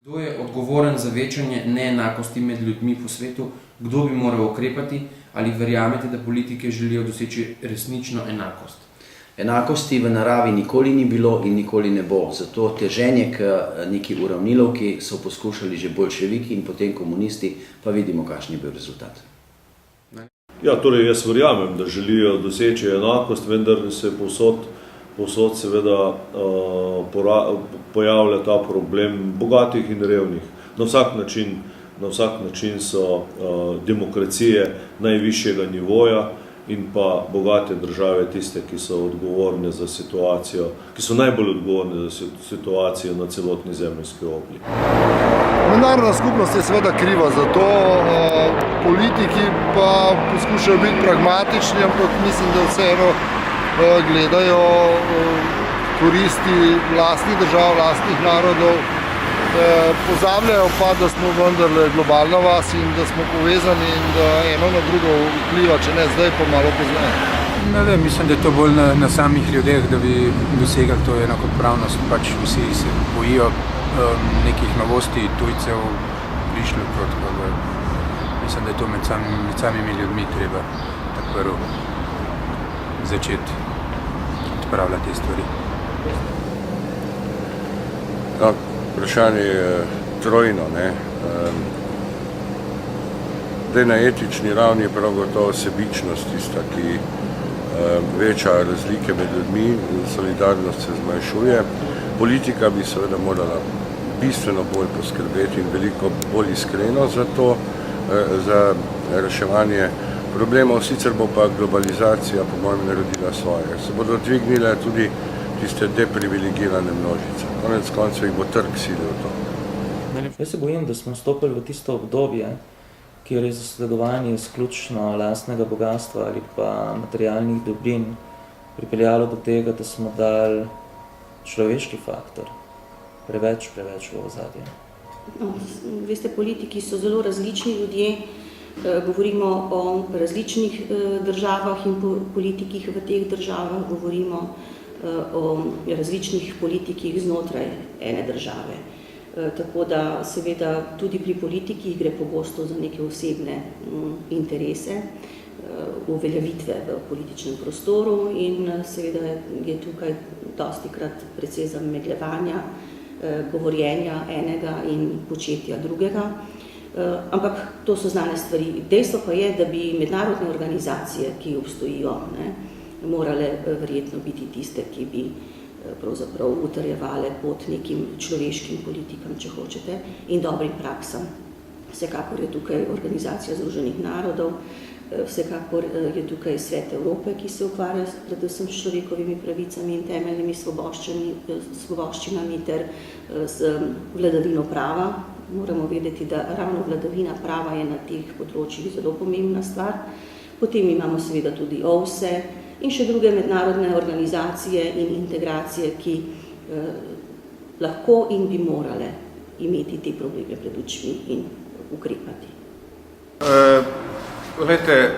Kdo je odgovoren za večanje neenakosti med ljudmi po svetu? Kdo bi moral ukrepati? Ali verjamete, da politike želijo doseči resnično enakost? Enakosti v naravi nikoli ni bilo in nikoli ne bo. Zato teženje k neki uravnilovki so poskušali že boljševiki in potem komunisti, pa vidimo, kakšen je bil rezultat. Ja, torej jaz verjamem, da želijo doseči enakost, vendar se povsod seveda pojavlja ta problem bogatih in revnih. Na vsak način so demokracije najvišjega nivoja in pa bogate države tiste, ki so odgovorne za situacijo, ki so najbolj odgovorne za situacijo na celotni zemeljski obli. Mednarodna skupnost je seveda kriva za to, politiki pa poskušajo biti pragmatični, ampak mislim, da vseeno gledajo koristi vlastnih držav, vlastnih narodov. Pozabljajo pa, da smo vendarle globalna vas in da smo povezani in da eno na drugo vpliva, če ne zdaj, pa malo pozneje. Ne vem, mislim, da je to bolj na samih ljudeh, da bi dosegali to enakopravnost. Pač vsi se bojijo nekih novosti, tujcev, prišljukov, tako da mislim, da je to med samimi ljudmi treba tako prvo začeti odpravljati te stvari. Ja, vprašanje je trojno. Zdaj na etični ravni je prav gotovo sebičnost tista, ki veča razlike med ljudmi, solidarnost se zmanjšuje. Politika bi seveda morala bistveno bolj poskrbeti in veliko bolj iskreno za to, za reševanje problemov, sicer bo pa globalizacija po mojem naredila svoje. Se bodo dvignile tudi tiste deprivilegirane množice. Konec koncev jih bo trg silil to. Jaz se bojim, da smo stopili v tisto obdobje, kjer je zasledovanje izključno lastnega bogatstva ali pa materialnih dobrin pripeljalo do tega, da smo dali človeški faktor preveč v ozadje. No, veste, politiki so zelo različni ljudje, govorimo o različnih državah in politikih v teh državah, govorimo o različnih politikih znotraj ene države. Tako da seveda tudi pri politikih gre pogosto za neke osebne interese, uveljavitve v političnem prostoru in seveda je tukaj dostikrat precej zamegljevanja, govorjenja enega in početja drugega. Ampak to so znane stvari. Dejstvo pa je, da bi mednarodne organizacije, ki obstojijo, morale verjetno biti tiste, ki bi pravzaprav utrjevale pot nekim človeškim politikam, če hočete, in dobrim praksam. Vsekakor je tukaj Organizacija združenih narodov, vsekakor je tukaj Svet Evrope, ki se ukvarja predvsem s človekovimi pravicami in temeljnimi svoboščinami ter z vladavino prava. Moramo vedeti, da ravno vladavina prava je na teh področjih zelo pomembna stvar. Potem imamo seveda tudi OVSE in še druge mednarodne organizacije in integracije, ki lahko in bi morale imeti te probleme pred očmi in ukrepati. Glejte,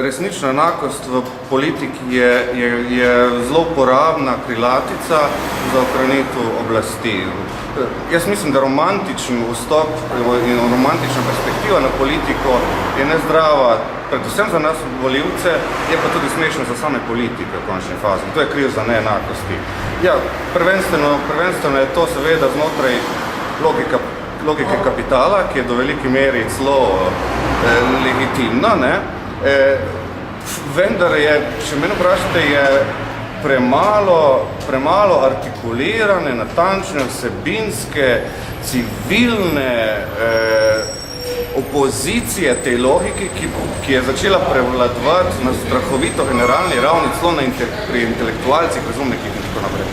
resnična enakost v politiki je zelo uporabna krilatica za ohranitev oblasti. Jaz mislim, da romantičen vstop in romantična perspektiva na politiko je nezdrava, predvsem za nas volivce, je pa tudi smešna za same politike v končni fazi. To je kriv za neenakosti. Ja, prvenstveno je to seveda znotraj logike kapitala, ki je do velike meri celo legitimna, vendar je, če mene vprašate, je premalo artikulirane, natančne, vsebinske, civilne opozicije tej logiki, ki je začela prevladovati na strahovito generalni ravni, celo pri intelektualcih, razumnikih in tako naprej.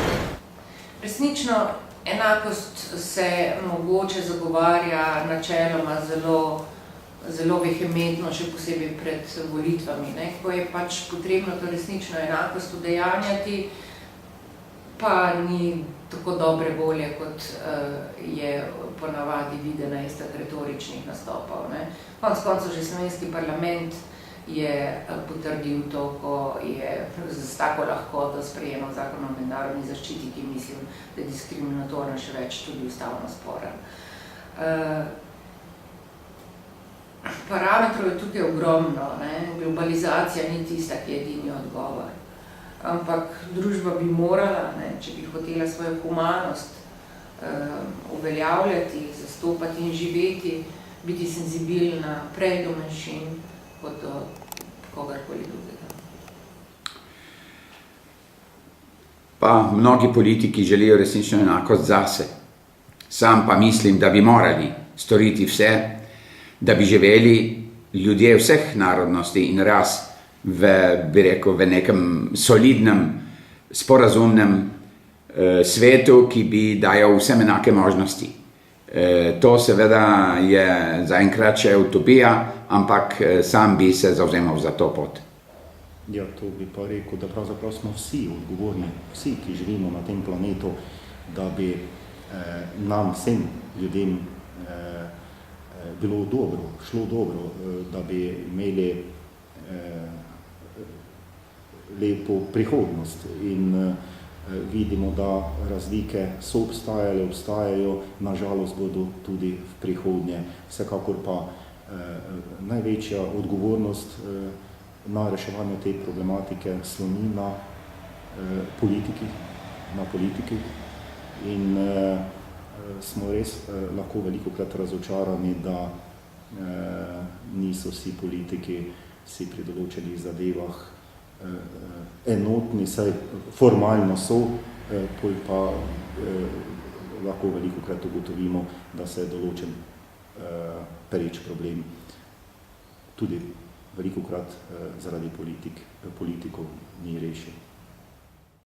Resnično enakost se mogoče zagovarja načeloma zelo vehementno, še posebej pred volitvami, ko je pač potrebno to resnično enakost udejanjati, pa ni tako dobre volje, kot je ponavadi videna iz teh retoričnih nastopov. Konec koncev že slovenski parlament je potrdil to, ko je z tako lahkoto sprejemal zakon o mednarodni zaščiti, ki mislim, da je diskriminatorno še več tudi ustavno sporen. Parametrov je tukaj ogromno, ne? Globalizacija ni tista, ki je edini odgovor. Ampak družba bi morala, ne, če bi hotela svojo humanost uveljavljati, zastopati in živeti, biti senzibilna prej do manjšin kot do kogarkoli drugega. Pa mnogi politiki želijo resnično enakost zase. Sam pa mislim, da bi morali storiti vse, da bi živeli ljudje vseh narodnosti in ras v nekem solidnem, sporazumnem svetu, ki bi dajal vsem enake možnosti. To seveda je zaenkrat še utopija, ampak sam bi se zavzemal za to pot. Ja, to bi pa rekel, da pravzaprav smo vsi odgovorni, vsi, ki živimo na tem planetu, da bi nam, vsem ljudem, bilo dobro, šlo dobro, da bi imeli lepo prihodnost. In vidimo, da razlike so obstajajo, nažalost bodo tudi v prihodnje. Vsekakor pa največja odgovornost na reševanju te problematike sloni na politiki in smo res lahko velikokrat razočarani, da niso vsi politiki si pri določenih zadevah enotni, saj formalno so, pol pa lahko velikokrat ugotovimo, da se določen pereč problem tudi velikokrat zaradi politikov ni rešil.